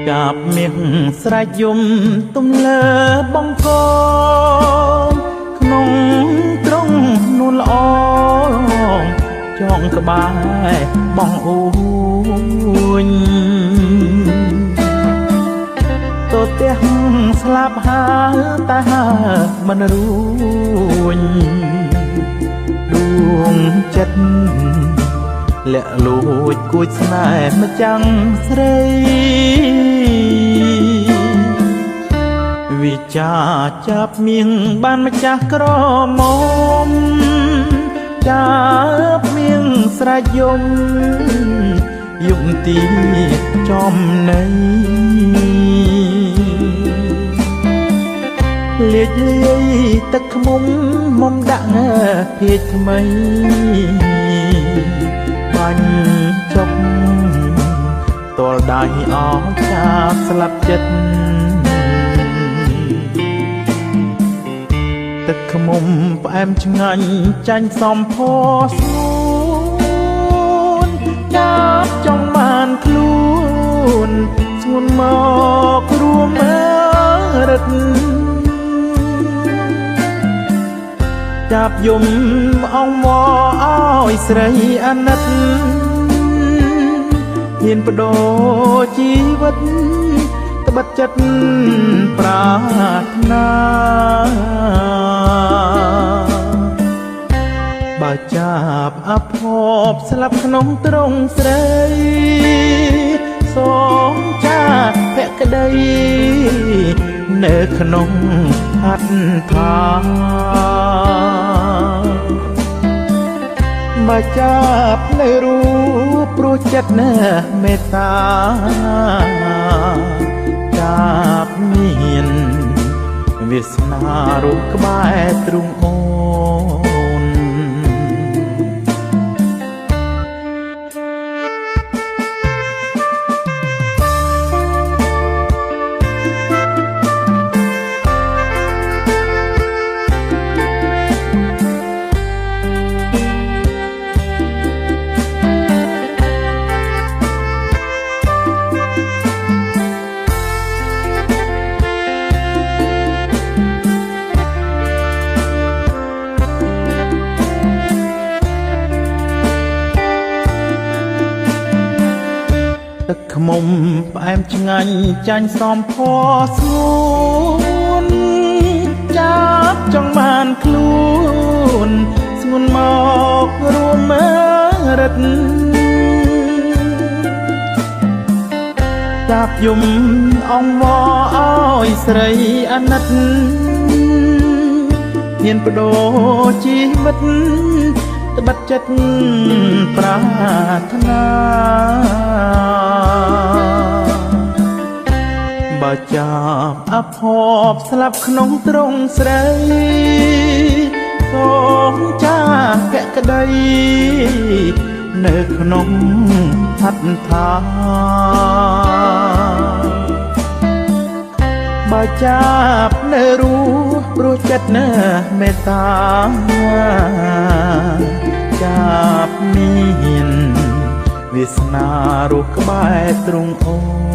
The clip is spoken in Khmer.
កាបមាសស្រែកយំទំលើបងកងក្នុងត្រង់នួនល្អចងក្បែរបងអួយទទះស្លាប់ហើតាមិនរួញដួងចិត្តលាក់លួចគួចស្នេហ៍ម្ចាំងស្រីវិចាចាប់មៀងបានម្ចាស់ក្រមុំចាប់មៀងស្រែកយំយំទីចំណៃលាចលាយទឹកខ្មុំមុំដាក់ភាជថ្មីបាញ់ចុកតលដៃអោចាប់ស្លាប់ចិត្តទឹកខ្មុំផ្អែមឆ្ងាញ់ចាញ់សំផស្ងួនចាប់ចង់បានខ្លួនស្ងួនមករួមរឹតចាប់យំអងមកឲ្យស្រីអាណិតហ៊ានបដូរជីវិតត្បិតចិត្តប្រាថ្នាបើចាប់អភពស្លាប់ក្នុងទ្រង់ស្រីសូមចាភក្តីនៅក្នុងហត្ថថាបើចាប់នៅរូបព្រោះចិត្តណាមេត្តាចាប់មានវាសនារូបក្បែរទ្រង់អូនទឹកខ្មុំផ្អែមឆ្ងាញ់ចាញ់សំផស្ងួនចាប់ចង់បានខ្លួនស្ងួនមករួមរិទ្ធចាប់យំអងមកឲ្យស្រីអាណិតហ៊ានបដូរជីវិតត្បិតចិត្តប្រាថ្នាបើចាប់អភពស្លាប់ក្នុងទ្រង់ស្រីសូមចាភក្តីនៅក្នុងហត្ថថាបើចាប់នៅរូបព្រោះចិត្តណាមេត្តាចាប់មានវាសនារូបក្បែរទ្រង់អូ